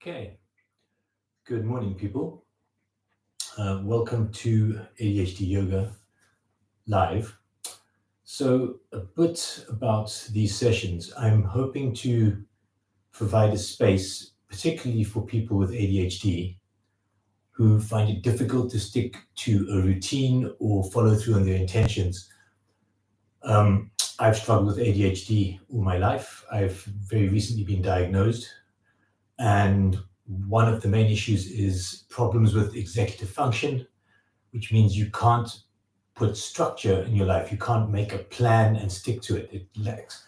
Okay, good morning, people. Welcome to ADHD Yoga Live. So, a bit about these sessions. I'm hoping to provide a space, particularly for people with ADHD who find it difficult to stick to a routine or follow through on their intentions. Um, I've struggled with ADHD all my life. I've very recently been diagnosed, and one of the main issues is problems with executive function, which means you can't put structure in your life. You can't make a plan and stick to it. It lacks.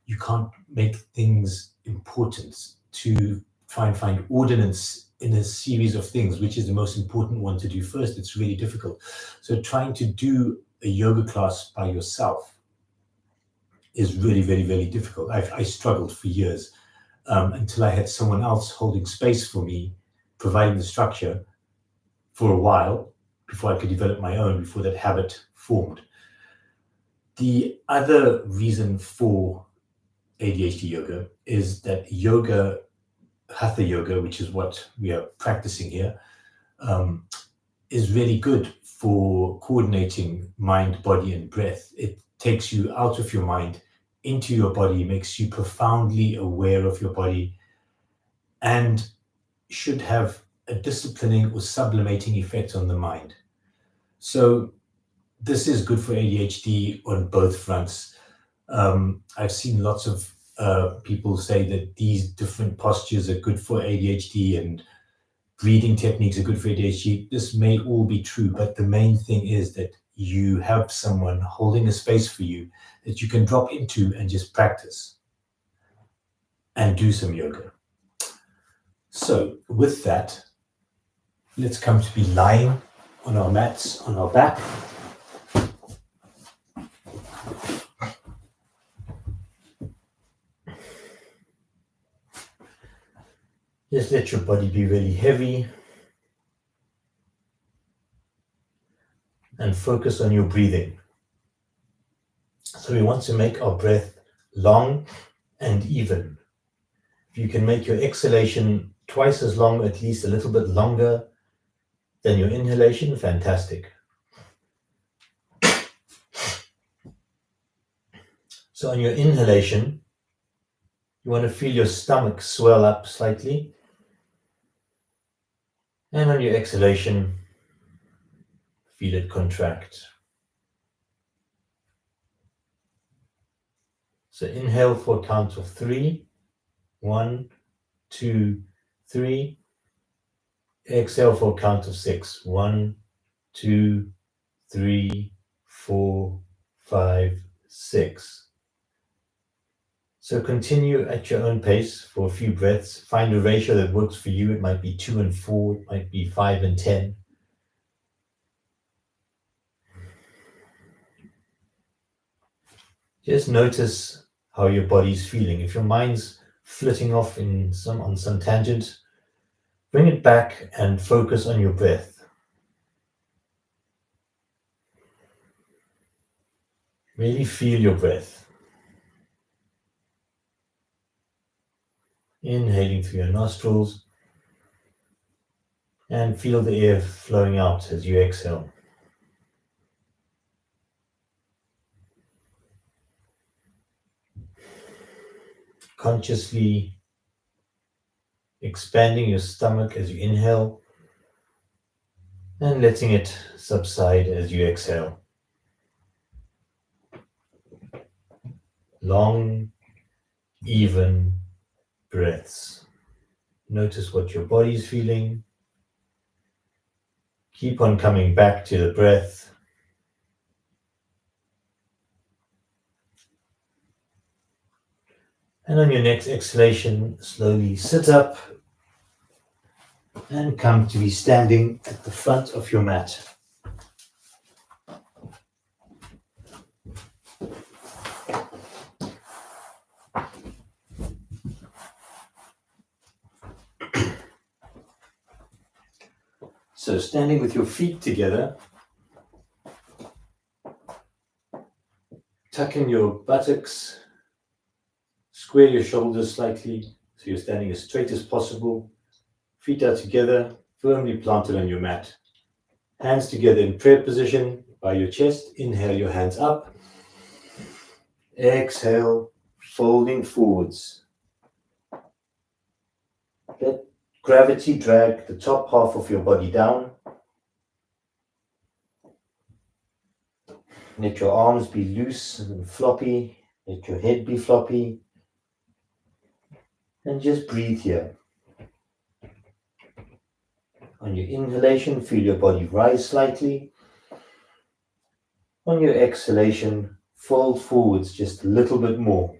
You can't make things important to try and find ordinance in a series of things, which is the most important one to do first. It's really difficult. So trying to do a yoga class by yourself is really, very, very difficult. I struggled for years until I had someone else holding space for me, providing the structure for a while before I could develop my own, before that habit formed. The other reason for ADHD yoga is that yoga, hatha yoga, which is what we are practicing here, is really good for coordinating mind, body, and breath. It takes you out of your mind into your body, makes you profoundly aware of your body, and should have a disciplining or sublimating effect on the mind. So this is good for ADHD on both fronts. I've seen lots of people say that these different postures are good for ADHD and breathing techniques are good for ADHD. This may all be true, but the main thing is that you have someone holding a space for you that you can drop into and just practice and do some yoga. So with that, let's come to be lying on our mats, on our back. Just let your body be really heavy and focus on your breathing. So we want to make our breath long and even. If you can make your exhalation twice as long, at least a little bit longer than your inhalation, fantastic. So on your inhalation, you want to feel your stomach swell up slightly. And on your exhalation, feel it contract. So inhale for a count of 3. 1, 2, 3. Exhale for a count of 6. 1, 2, 3, 4, 5, 6. So continue at your own pace for a few breaths. Find a ratio that works for you. It might be 2 and 4, it might be 5 and 10. Just notice how your body's feeling. If your mind's flitting off on some tangent, bring it back and focus on your breath. Really feel your breath. Inhaling through your nostrils and feel the air flowing out as you exhale. Consciously expanding your stomach as you inhale and letting it subside as you exhale. Long, even breaths. Notice what your body's feeling. Keep on coming back to the breath. And on your next exhalation, slowly sit up and come to be standing at the front of your mat. So standing with your feet together, tuck in your buttocks, square your shoulders slightly so you're standing as straight as possible. Feet are together, firmly planted on your mat. Hands together in prayer position by your chest. Inhale your hands up. Exhale, folding forwards. Let gravity drag the top half of your body down. Let your arms be loose and floppy. Let your head be floppy. And just breathe here. On your inhalation, feel your body rise slightly. On your exhalation, fold forwards just a little bit more.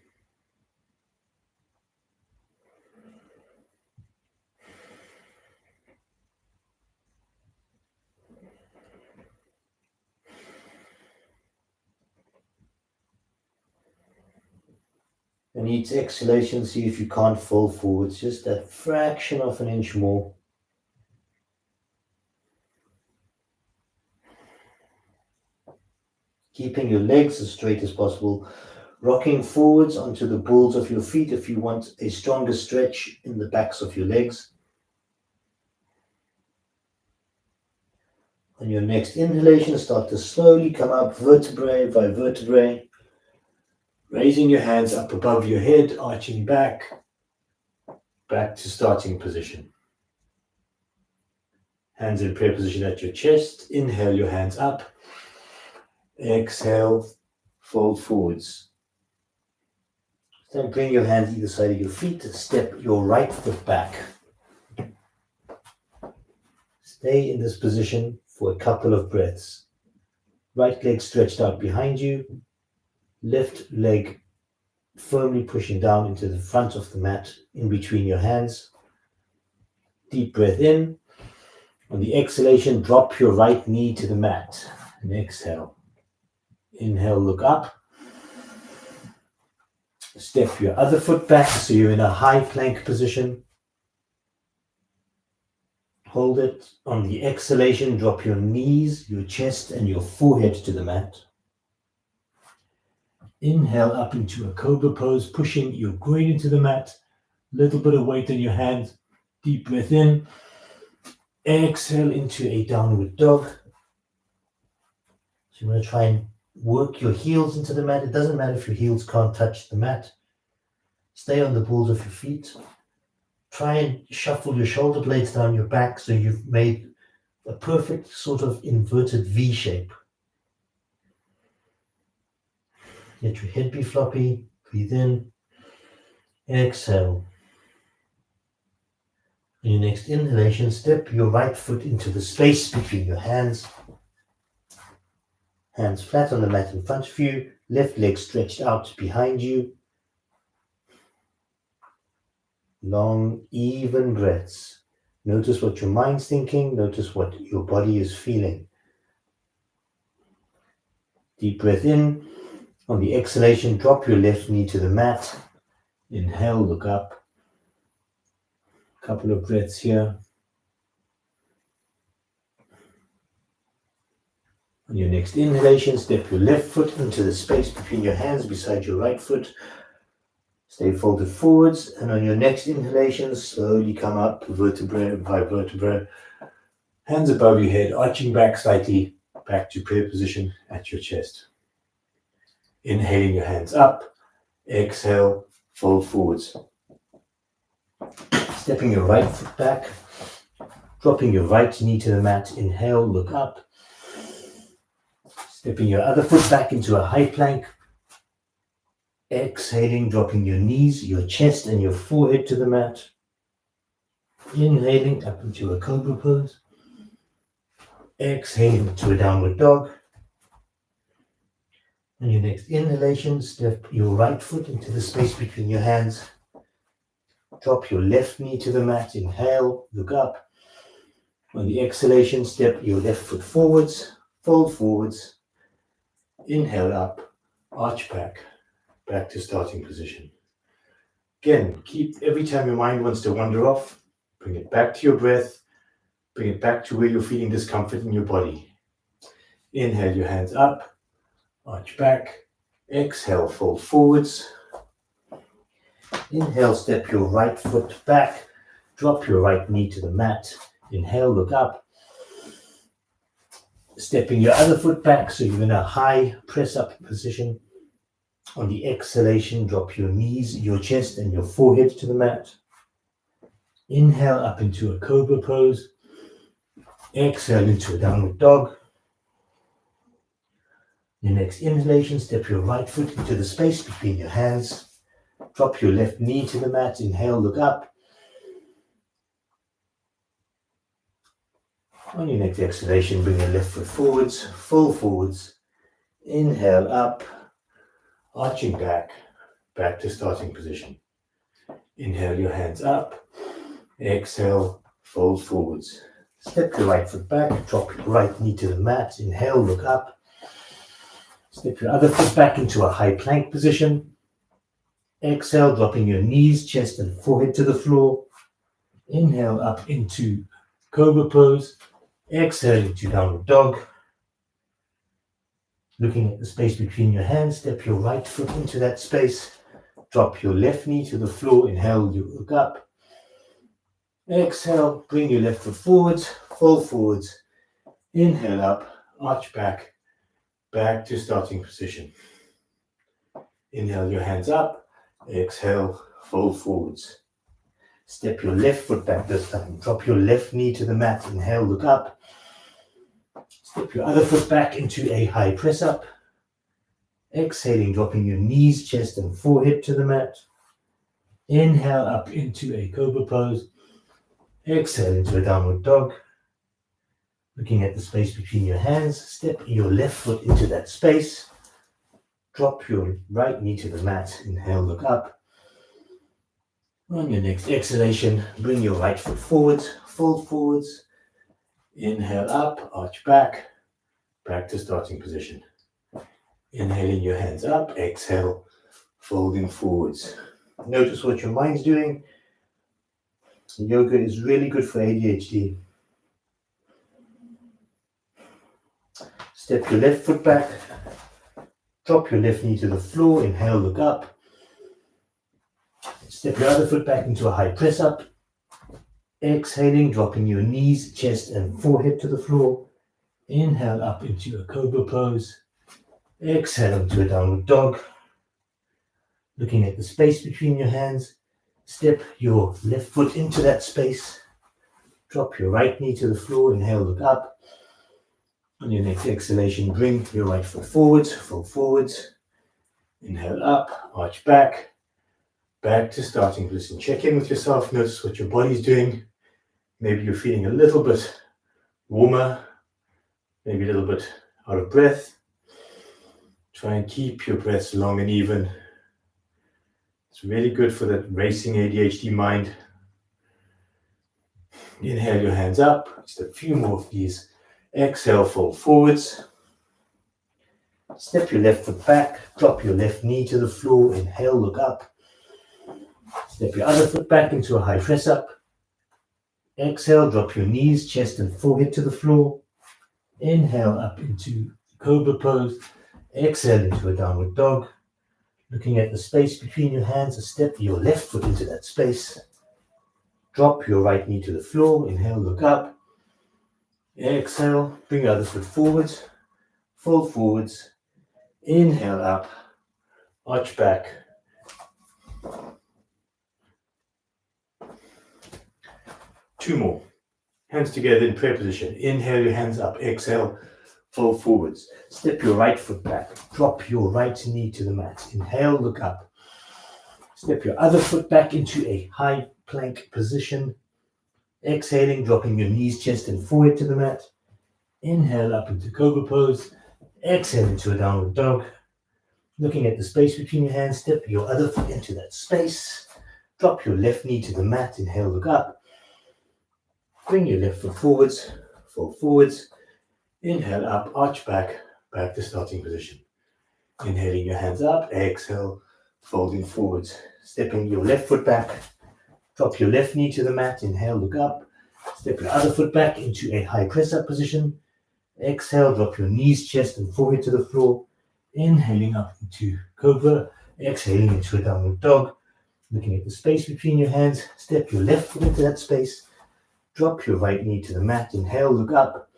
And each exhalation, see if you can't fold forwards, just that fraction of an inch more. Keeping your legs as straight as possible, rocking forwards onto the balls of your feet if you want a stronger stretch in the backs of your legs. On your next inhalation, start to slowly come up vertebrae by vertebrae, raising your hands up above your head, arching back to starting position. Hands in prayer position at your chest. Inhale your hands up. Exhale, fold forwards. Then bring your hands either side of your feet. Step your right foot back. Stay in this position for a couple of breaths. Right leg stretched out behind you. Left leg firmly pushing down into the front of the mat in between your hands. Deep breath in. On the exhalation, drop your right knee to the mat and exhale. Inhale, look up. Step your other foot back so you're in a high plank position. Hold it. On the exhalation, drop your knees, your chest, and your forehead to the mat. Inhale up into a cobra pose, pushing your groin into the mat. Little bit of weight on your hands. Deep breath in. Exhale into a downward dog. So you want to try and work your heels into the mat. It doesn't matter if your heels can't touch the mat. Stay on the balls of your feet. Try and shuffle your shoulder blades down your back so you've made a perfect sort of inverted V shape. Let your head be floppy. Breathe in. Exhale. On your next inhalation, step your right foot into the space between your hands. Hands flat on the mat in front of you. Left leg stretched out behind you. Long, even breaths. Notice what your mind's thinking. Notice what your body is feeling. Deep breath in. On the exhalation, drop your left knee to the mat. Inhale, look up. Couple of breaths here. On your next inhalation, step your left foot into the space between your hands beside your right foot. Stay folded forwards, and on your next inhalation, slowly come up vertebrae by vertebrae. Hands above your head, arching back slightly, back to prayer position at your chest. Inhaling your hands up. Exhale, fold forwards. Stepping your right foot back, dropping your right knee to the mat. Inhale, look up. Stepping your other foot back into a high plank. Exhaling, dropping your knees, your chest, and your forehead to the mat. Inhaling up into a cobra pose. Exhaling to a downward dog. On your next inhalation, step your right foot into the space between your hands. Drop your left knee to the mat. Inhale, look up. On the exhalation, step your left foot forwards, fold forwards. Inhale up, arch back to starting position. Again, keep every time your mind wants to wander off, bring it back to your breath, bring it back to where you're feeling discomfort in your body. Inhale your hands up, arch back. Exhale, fold forwards. Inhale, step your right foot back. Drop your right knee to the mat. Inhale, look up. Stepping your other foot back so you're in a high press-up position. On the exhalation, drop your knees, your chest, and your forehead to the mat. Inhale up into a cobra pose. Exhale into a downward dog. Your next inhalation, step your right foot into the space between your hands. Drop your left knee to the mat. Inhale, look up. On your next exhalation, bring your left foot forwards, full forwards. Inhale up, arching back to starting position. Inhale your hands up. Exhale, fold forwards. Step your right foot back, drop your right knee to the mat. Inhale, look up. Step your other foot back into a high plank position. Exhale, dropping your knees, chest, and forehead to the floor. Inhale up into cobra pose. Exhale into downward dog. Looking at the space between your hands, step your right foot into that space. Drop your left knee to the floor. Inhale, you look up. Exhale, bring your left foot forwards, fold forwards. Inhale up, arch back to starting position. Inhale your hands up. Exhale, fold forwards. Step your left foot back this time. Drop your left knee to the mat. Inhale, look up. Step your other foot back into a high press up. Exhaling, dropping your knees, chest, and forehead to the mat. Inhale up into a cobra pose. Exhale into a downward dog. Looking at the space between your hands, step your left foot into that space. Drop your right knee to the mat. Inhale, look up. On your next exhalation, bring your right foot forwards, fold forwards. Inhale up, arch back to starting position. Inhaling your hands up, exhale, folding forwards. Notice what your mind's doing. Yoga is really good for ADHD. Step your left foot back, drop your left knee to the floor, inhale, look up. Step your other foot back into a high press up. Exhaling, dropping your knees, chest, and forehead to the floor. Inhale up into a cobra pose. Exhale into a downward dog. Looking at the space between your hands, step your left foot into that space. Drop your right knee to the floor. Inhale, look up. On your next exhalation, bring your right foot forwards, fold forwards. Inhale up, arch back to starting position. Check in with yourself, notice what your body's doing. Maybe you're feeling a little bit warmer, maybe a little bit out of breath. Try and keep your breaths long and even. It's really good for that racing ADHD mind. Inhale your hands up, just a few more of these. Exhale, fold forwards. Step your left foot back, drop your left knee to the floor. Inhale, look up. Step your other foot back into a high press up. Exhale, drop your knees, chest, and forehead to the floor. Inhale up into cobra pose. Exhale into a downward dog. Looking at the space between your hands, step your left foot into that space. Drop your right knee to the floor. Inhale, look up. Exhale, bring your other foot forwards, fold forwards. Inhale up, arch back. Two more. Hands together in prayer position. Inhale your hands up. Exhale, fold forwards. Step your right foot back. Drop your right knee to the mat. Inhale, look up. Step your other foot back into a high plank position. Exhaling, dropping your knees, chest, and forehead to the mat. Inhale up into cobra pose. Exhale into a downward dog. Looking at the space between your hands, step your other foot into that space. Drop your left knee to the mat. Inhale, look up. Bring your left foot forwards, fold forwards. Inhale up, arch back to starting position. Inhaling your hands up, exhale, folding forwards. Stepping your left foot back, drop your left knee to the mat. Inhale, look up. Step your other foot back into a high press up position. Exhale, drop your knees, chest, and forehead to the floor. Inhaling up into cobra, exhaling into a downward dog. Looking at the space between your hands, step your left foot into that space. Drop your right knee to the mat. Inhale, look up.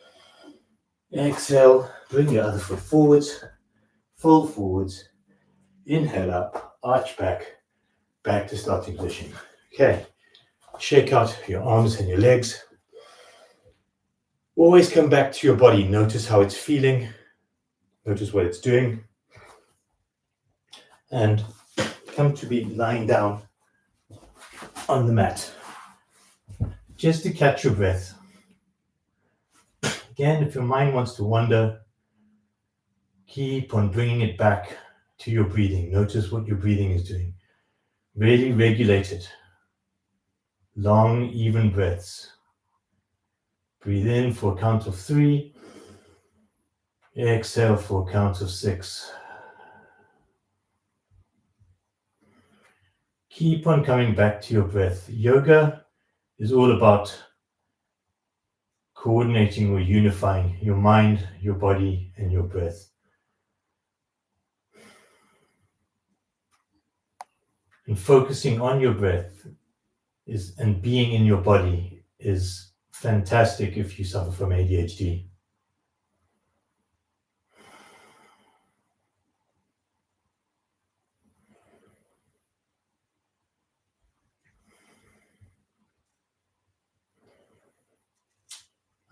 Exhale, bring your other foot forwards. Fold forwards. Inhale up, arch back, back to starting position. Okay, shake out your arms and your legs. Always come back to your body. Notice how it's feeling. Notice what it's doing. And come to be lying down on the mat. Just to catch your breath. Again, if your mind wants to wander, keep on bringing it back to your breathing. Notice what your breathing is doing. Really regulate it. Long, even breaths. Breathe in for a count of 3. Exhale for a count of 6. Keep on coming back to your breath. Yoga is all about coordinating or unifying your mind, your body, and your breath. And focusing on your breath and being in your body is fantastic if you suffer from ADHD.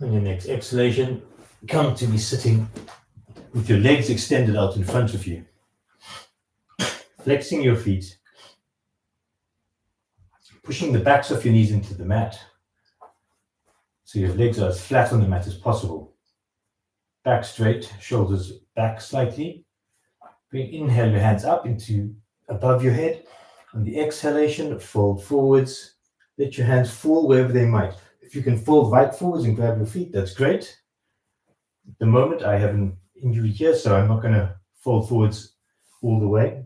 On your next exhalation, come to be sitting with your legs extended out in front of you. Flexing your feet. Pushing the backs of your knees into the mat. So your legs are as flat on the mat as possible. Back straight, shoulders back slightly. Inhale your hands up into above your head. On the exhalation, fold forwards. Let your hands fall wherever they might. If you can fold right forwards and grab your feet, that's great. At the moment, I have an injury here, so I'm not going to fold forwards all the way.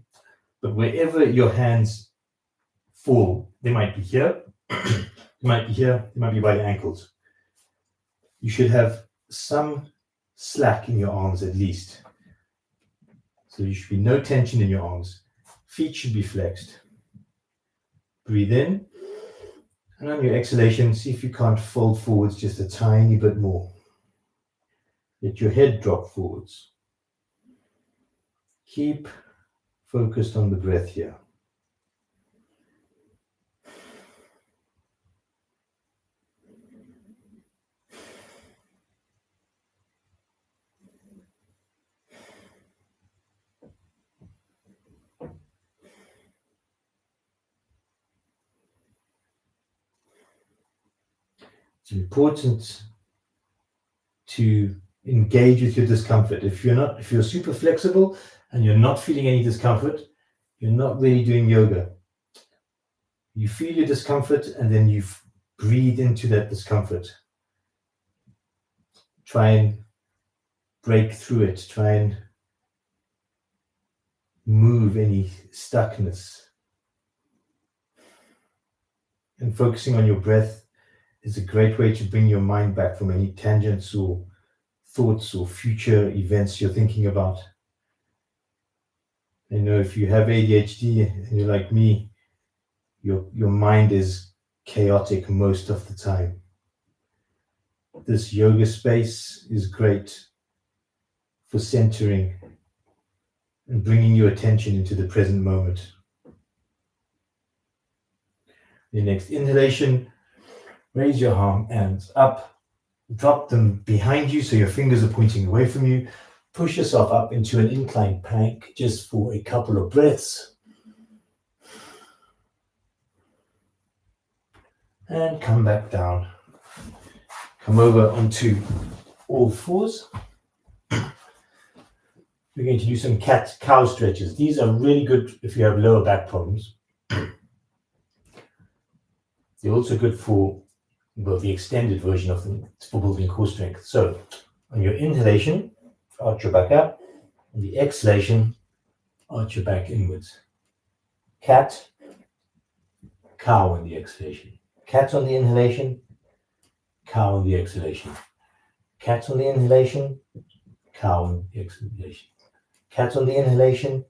But wherever your hands fall, they might be here, they might be here, they might be by the ankles. You should have some slack in your arms at least. So there should be no tension in your arms. Feet should be flexed. Breathe in. And on your exhalation, see if you can't fold forwards just a tiny bit more. Let your head drop forwards. Keep focused on the breath here. It's important to engage with your discomfort. If you're super flexible and you're not feeling any discomfort, you're not really doing yoga. You feel your discomfort and then you breathe into that discomfort. Try and break through it. Try and move any stuckness. And focusing on your breath is a great way to bring your mind back from any tangents or thoughts or future events you're thinking about. I know if you have ADHD and you're like me, your mind is chaotic most of the time. This yoga space is great for centering and bringing your attention into the present moment. The next inhalation, raise your hands up, drop them behind you so your fingers are pointing away from you. Push yourself up into an inclined plank just for a couple of breaths. And come back down. Come over onto all fours. We're going to do some cat-cow stretches. These are really good if you have lower back problems. They're also good for, well, the extended version of them for building core strength. So, on your inhalation, arch your back up. On the exhalation, arch your back inwards. Cat, cow on the exhalation. Cat on the inhalation, cow on the exhalation. Cat on the inhalation, cow on the exhalation. Cat on the inhalation,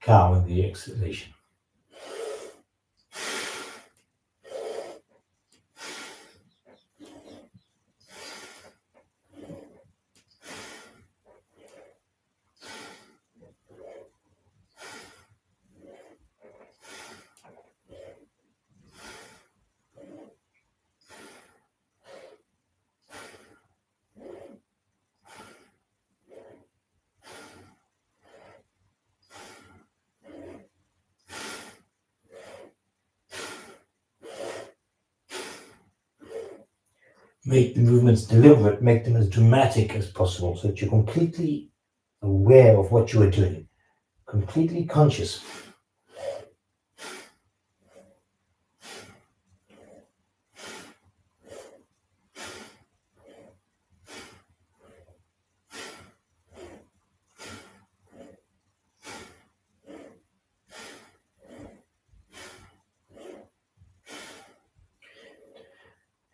cow on the exhalation. Make the movements deliberate, make them as dramatic as possible so that you're completely aware of what you are doing, completely conscious.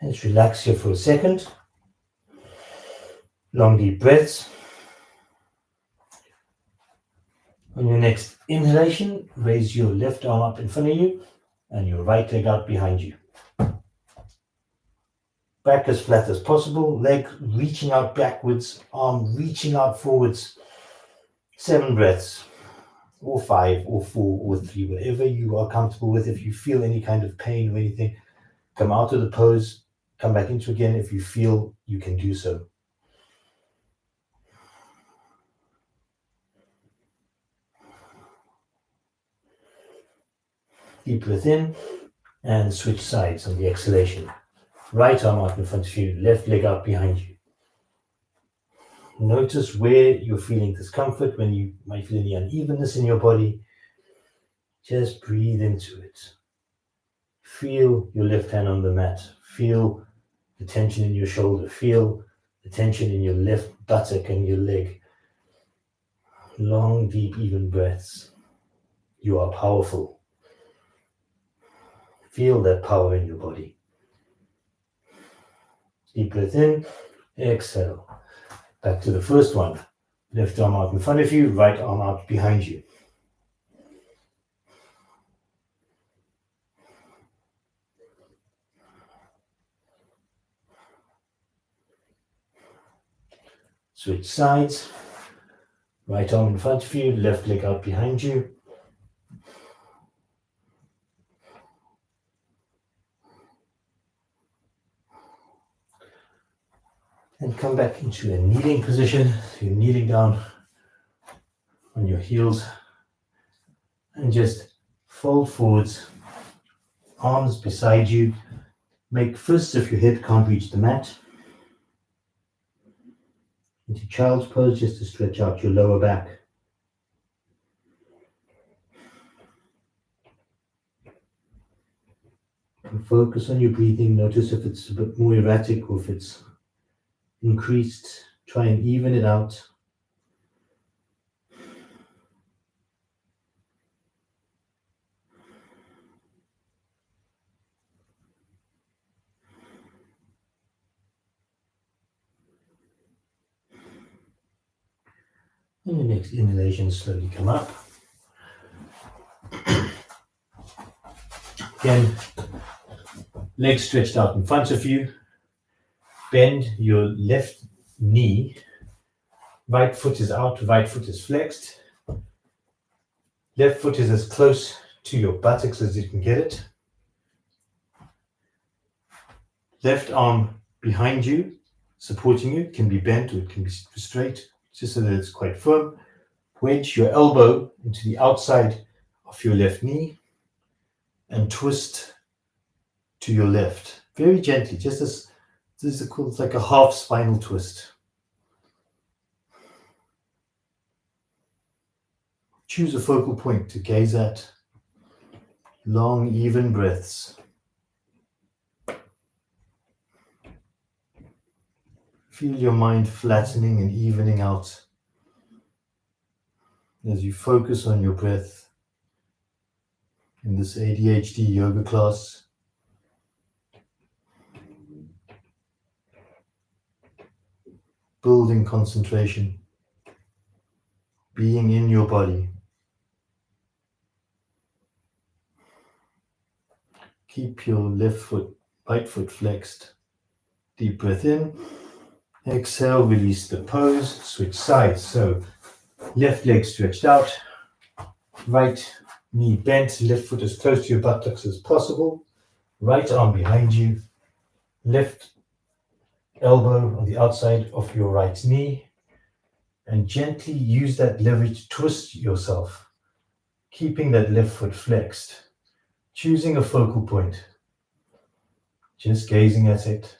Let's relax here for a second. Long deep breaths. On your next inhalation, raise your left arm up in front of you and your right leg out behind you. Back as flat as possible, leg reaching out backwards, arm reaching out forwards. 7 breaths, or 5, or 4, or 3, whatever you are comfortable with. If you feel any kind of pain or anything, come out of the pose, come back into again if you feel you can do so. Deep breath in and switch sides on the exhalation. Right arm out in front of you, left leg out behind you. Notice where you're feeling discomfort, when you might feel any unevenness in your body. Just breathe into it. Feel your left hand on the mat. Feel the tension in your shoulder. Feel the tension in your left buttock and your leg. Long, deep, even breaths. You are powerful. Feel that power in your body. Deep breath in, exhale. Back to the first one. Left arm out in front of you, right arm out behind you. Switch sides. Right arm in front of you, left leg out behind you. And come back into a kneeling position. So you're kneeling down on your heels and just fold forwards, arms beside you. Make fists if your head can't reach the mat. Into child's pose, just to stretch out your lower back. And focus on your breathing. Notice if it's a bit more erratic or if it's increased. Try and even it out. And the next inhalation, slowly come up. Again, legs stretched out in front of you. Bend your left knee. Right foot is out, right foot is flexed. Left foot is as close to your buttocks as you can get it. Left arm behind you, supporting you. It can be bent or it can be straight, just so that it's quite firm. Wedge your elbow into the outside of your left knee and twist to your left. Very gently, just as this is called, it's like a half spinal twist. Choose a focal point to gaze at. Long, even breaths. Feel your mind flattening and evening out as you focus on your breath in this ADHD yoga class. Building concentration, being in your body. Keep your right foot flexed. Deep breath in. Exhale, release the pose, switch sides. So left leg stretched out, right knee bent, left foot as close to your buttocks as possible, right arm behind you, left elbow on the outside of your right knee, and gently use that leverage to twist yourself, keeping that left foot flexed, choosing a focal point, just gazing at it.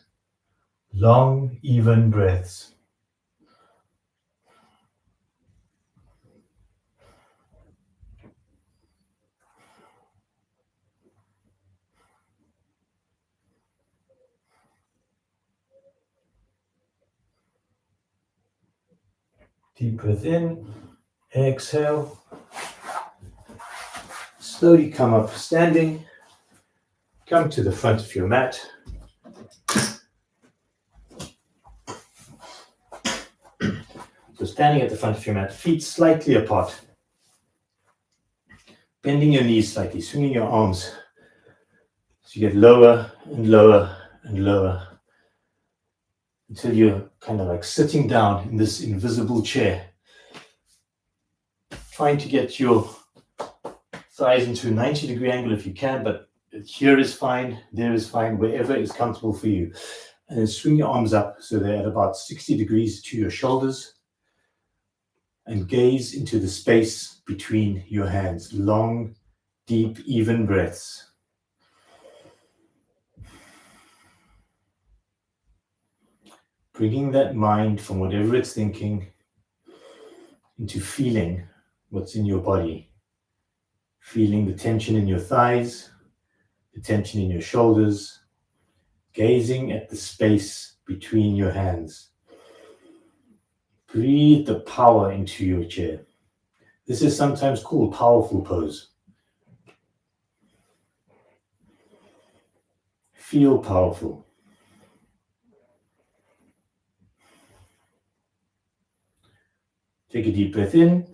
Long, even breaths. Deep breath in, exhale. Slowly come up standing. Come to the front of your mat. So standing at the front of your mat, feet slightly apart. Bending your knees slightly, swinging your arms. So you get lower and lower and lower until you're kind of like sitting down in this invisible chair. Trying to get your thighs into a 90-degree angle if you can, but here is fine, there is fine, wherever is comfortable for you. And then swing your arms up so they're at about 60 degrees to your shoulders. And gaze into the space between your hands. Long, deep, even breaths. Bringing that mind from whatever it's thinking into feeling what's in your body. Feeling the tension in your thighs, the tension in your shoulders. Gazing at the space between your hands. Breathe the power into your chair. This is sometimes called powerful pose. Feel powerful. Take a deep breath in.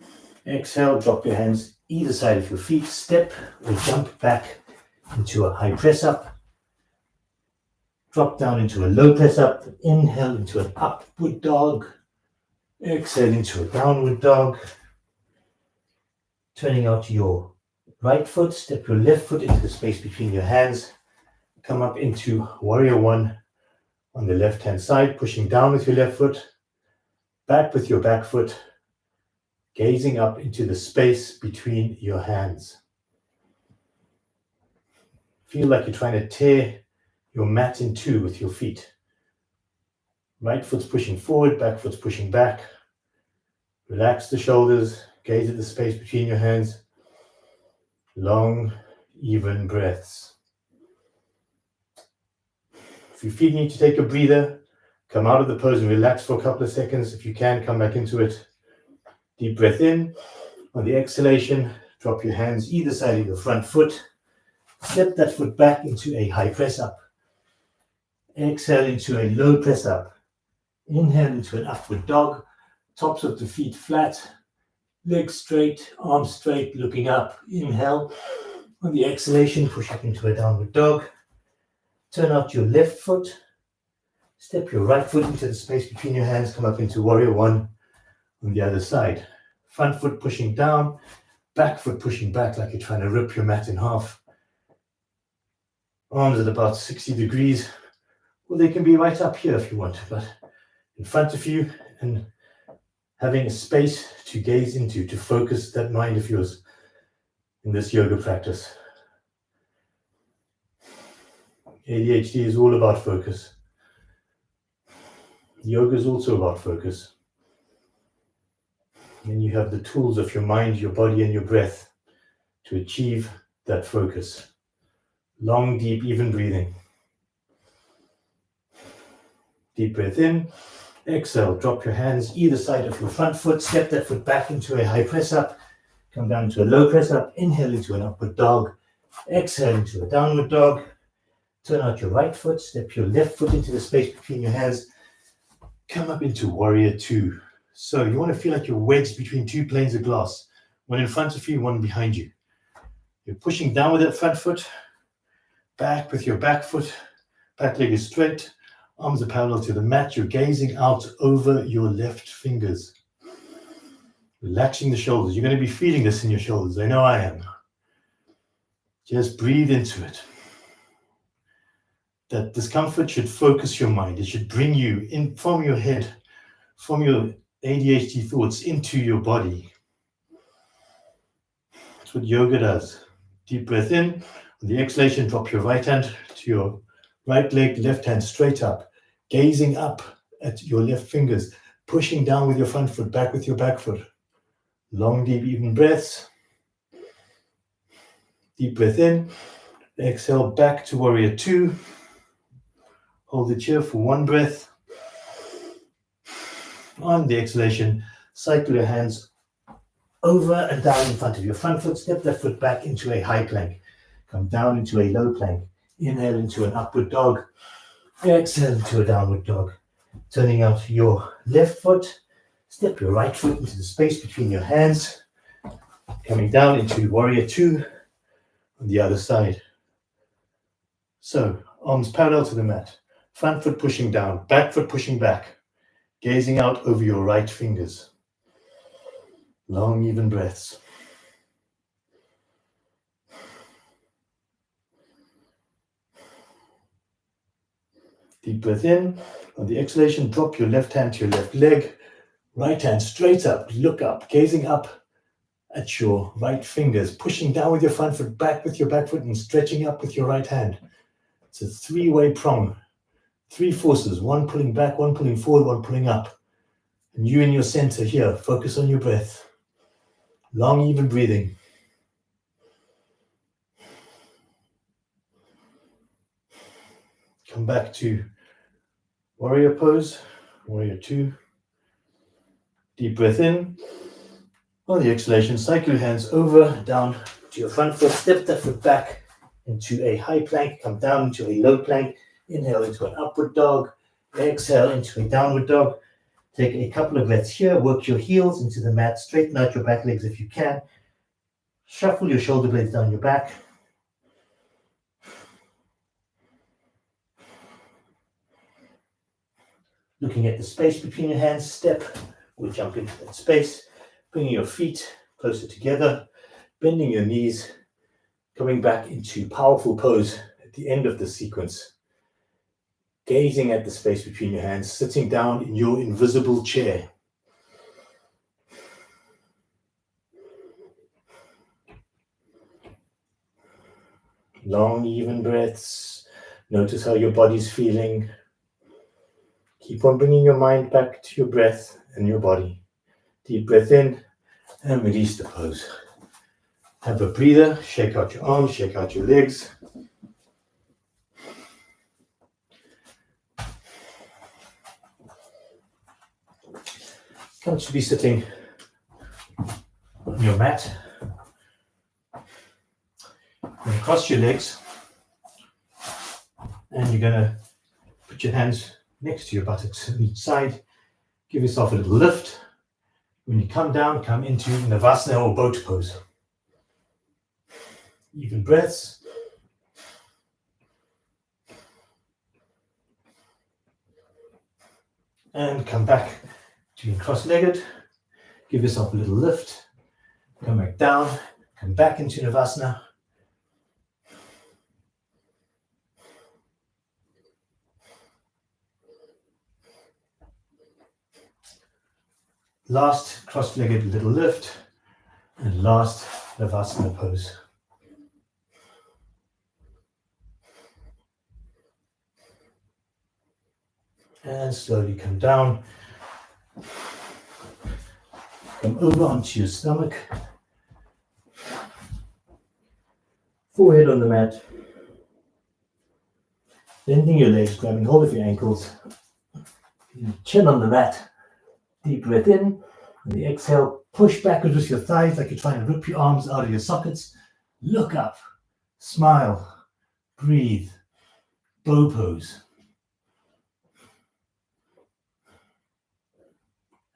Exhale, drop your hands either side of your feet. Step or jump back into a high press up. Drop down into a low press up. Inhale into an upward dog. Exhale into a downward dog. Turning out your right foot. Step your left foot into the space between your hands. Come up into warrior one on the left hand side. Pushing down with your left foot. Back with your back foot. Gazing up into the space between your hands. Feel like you're trying to tear your mat in two with your feet. Right foot's pushing forward, back foot's pushing back. Relax the shoulders, gaze at the space between your hands. Long, even breaths. If you feel you need to take a breather, come out of the pose and relax for a couple of seconds. If you can, come back into it. Deep breath in. On the exhalation, drop your hands either side of your front foot. Step that foot back into a high press up. Exhale into a low press up. Inhale into an upward dog. Tops of the feet flat. Legs straight, arms straight, looking up. Inhale. On the exhalation, push up into a downward dog. Turn out your left foot. Step your right foot into the space between your hands. Come up into warrior one. On the other side, front foot pushing down, back foot pushing back like you're trying to rip your mat in half. Arms at about 60 degrees. Well, they can be right up here if you want, but in front of you and having a space to gaze into, to focus that mind of yours in this yoga practice. ADHD is all about focus. Yoga is also about focus. And you have the tools of your mind, your body, and your breath to achieve that focus. Long, deep, even breathing. Deep breath in. Exhale. Drop your hands either side of your front foot. Step that foot back into a high press up. Come down to a low press up. Inhale into an upward dog. Exhale into a downward dog. Turn out your right foot. Step your left foot into the space between your hands. Come up into warrior two. So you want to feel like you're wedged between two planes of glass, one in front of you, one behind you. You're pushing down with that front foot, back with your back foot, back leg is straight, arms are parallel to the mat. You're gazing out over your left fingers, relaxing the shoulders. You're going to be feeling this in your shoulders. I know I am. Just breathe into it. That discomfort should focus your mind. It should bring you in from your head, from your ADHD thoughts into your body. That's what yoga does. Deep breath in. On the exhalation, drop your right hand to your right leg, left hand straight up. gazing up at your left fingers, pushing down with your front foot, back with your back foot. Long, deep, even breaths. Deep breath in. Exhale back to warrior two. Hold it here for one breath. On the exhalation, cycle your hands over and down in front of your front foot. Step that foot back into a high plank. Come down into a low plank. Inhale into an upward dog. Exhale into a downward dog. Turning out your left foot. Step your right foot into the space between your hands. Coming down into warrior two on the other side. So, arms parallel to the mat. Front foot pushing down, back foot pushing back. Gazing out over your right fingers. Long, even breaths. Deep breath in. On the exhalation, drop your left hand to your left leg. Right hand straight up, look up, gazing up at your right fingers, pushing down with your front foot, back with your back foot, and stretching up with your right hand. It's a three-way prong. Three forces, one pulling back, one pulling forward, one pulling up. And you in your center here, focus on your breath. Long, even breathing. Come back to warrior pose, warrior two. Deep breath in. On the exhalation, cycle your hands over, down to your front foot. Step that foot back into a high plank. Come down into a low plank. Inhale into an upward dog. Exhale into a downward dog. Take a couple of breaths here. Work your heels into the mat. Straighten out your back legs if you can. Shuffle your shoulder blades down your back. Looking at the space between your hands, step or jump into that space. Bringing your feet closer together. Bending your knees. Coming back into powerful pose at the end of the sequence. Gazing at the space between your hands, sitting down in your invisible chair. Long, even breaths. Notice how your body's feeling. Keep on bringing your mind back to your breath and your body. Deep breath in and release the pose. Have a breather. Shake out your arms, shake out your legs. Come to be sitting on your mat. And cross your legs. And you're going to put your hands next to your buttocks on each side. Give yourself a little lift. When you come down, come into Navasana or boat pose. Even breaths. And come back to being cross-legged. Give yourself a little lift. Come back down. Come back into Navasana. Last cross-legged little lift. And last Navasana pose. And slowly come down. Come over onto your stomach. Forehead on the mat. Bending your legs, grabbing hold of your ankles. Chin on the mat. Deep breath in. On the exhale, push backwards with your thighs like you're trying to rip your arms out of your sockets. Look up. Smile. Breathe. Bow pose.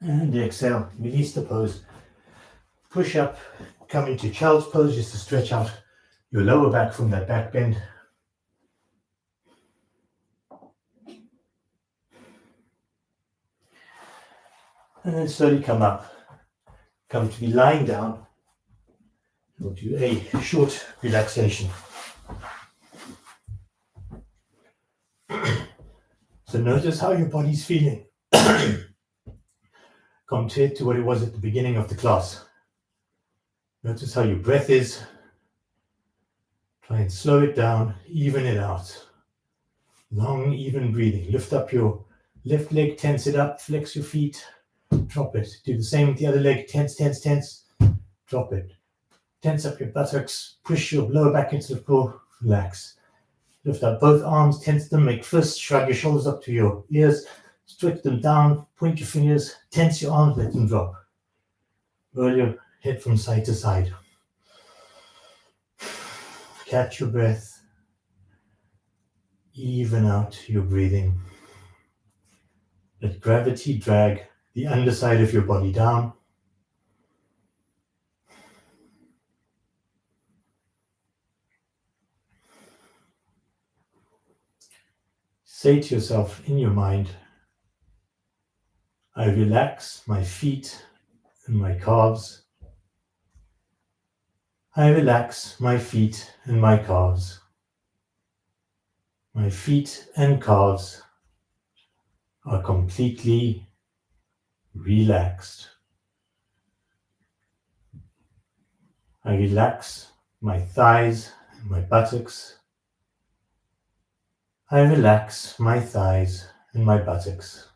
And exhale, release the pose. Push up, come into child's pose just to stretch out your lower back from that back bend. And then slowly come up. Come to be lying down. We'll do a short relaxation. So notice how your body's feeling. Compared to what it was at the beginning of the class. Notice how your breath is. Try and slow it down, even it out. Long, even breathing. Lift up your left leg, tense it up, flex your feet, drop it. Do the same with the other leg, tense, tense, tense, drop it. Tense up your buttocks, push your lower back into the floor, relax. Lift up both arms, tense them, make fists, shrug your shoulders up to your ears, stretch them down, point your fingers, tense your arms, let them drop. Roll your head from side to side. Catch your breath. Even out your breathing. Let gravity drag the underside of your body down. Say to yourself in your mind, I relax my feet and my calves. I relax my feet and my calves. My feet and calves are completely relaxed. I relax my thighs and my buttocks. I relax my thighs and my buttocks.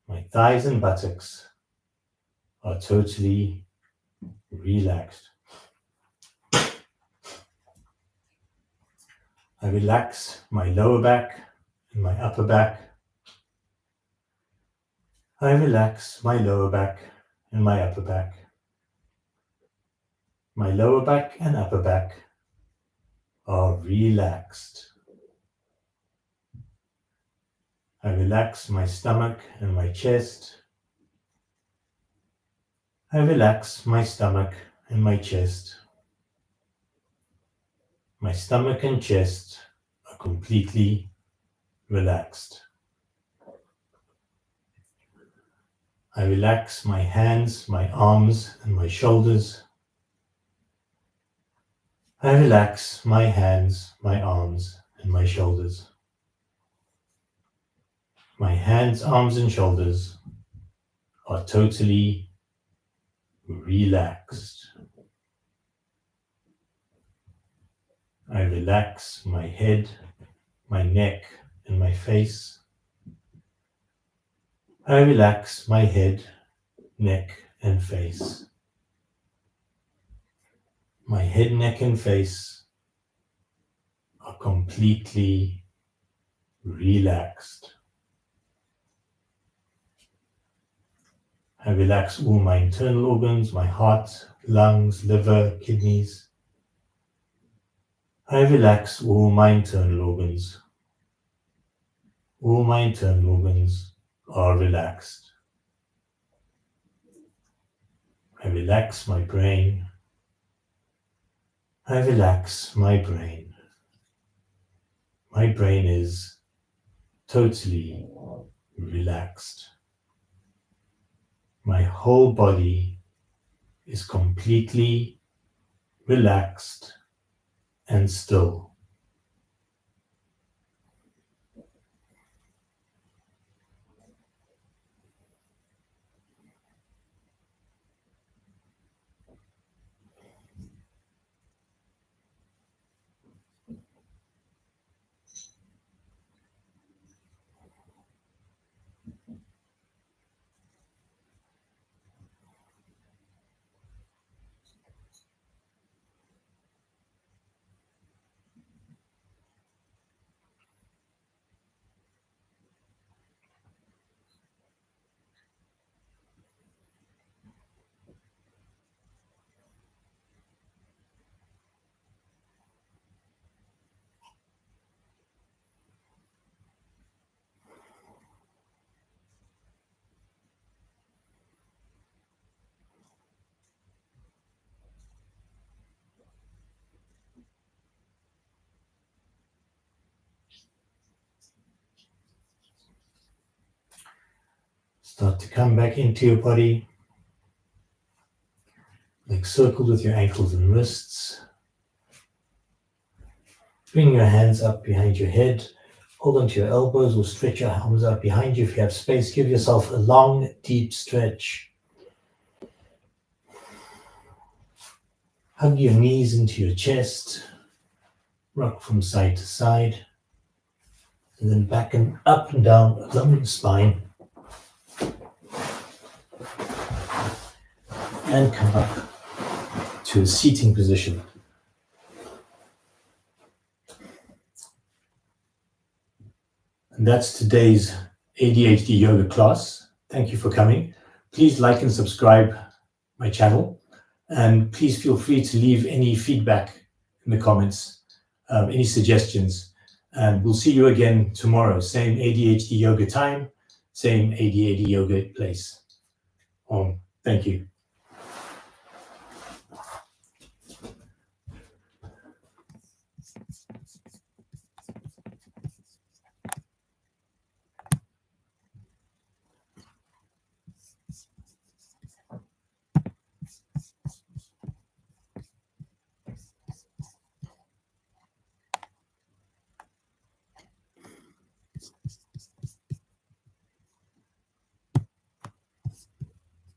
My thighs and buttocks are totally relaxed. I relax my lower back and my upper back. I relax my lower back and my upper back. My lower back and upper back are relaxed. I relax my stomach and my chest. I relax my stomach and my chest. My stomach and chest are completely relaxed. I relax my hands, my arms, and my shoulders. I relax my hands, my arms, and my shoulders. My hands, arms, and shoulders are totally relaxed. I relax my head, my neck, and my face. I relax my head, neck, and face. My head, neck, and face are completely relaxed. I relax all my internal organs, my heart, lungs, liver, kidneys. I relax all my internal organs. All my internal organs are relaxed. I relax my brain. I relax my brain. My brain is totally relaxed. My whole body is completely relaxed and still. Start to come back into your body. Make circles with your ankles and wrists. Bring your hands up behind your head. Hold onto your elbows or stretch your arms out behind you. If you have space, give yourself a long, deep stretch. Hug your knees into your chest. Rock from side to side. and then back and up and down along the spine, and come up to a seating position. And that's today's ADHD yoga class. Thank you for coming. Please like and subscribe my channel, and please feel free to leave any feedback in the comments, any suggestions, and we'll see you again tomorrow. Same ADHD yoga time, same ADHD yoga place. Thank you.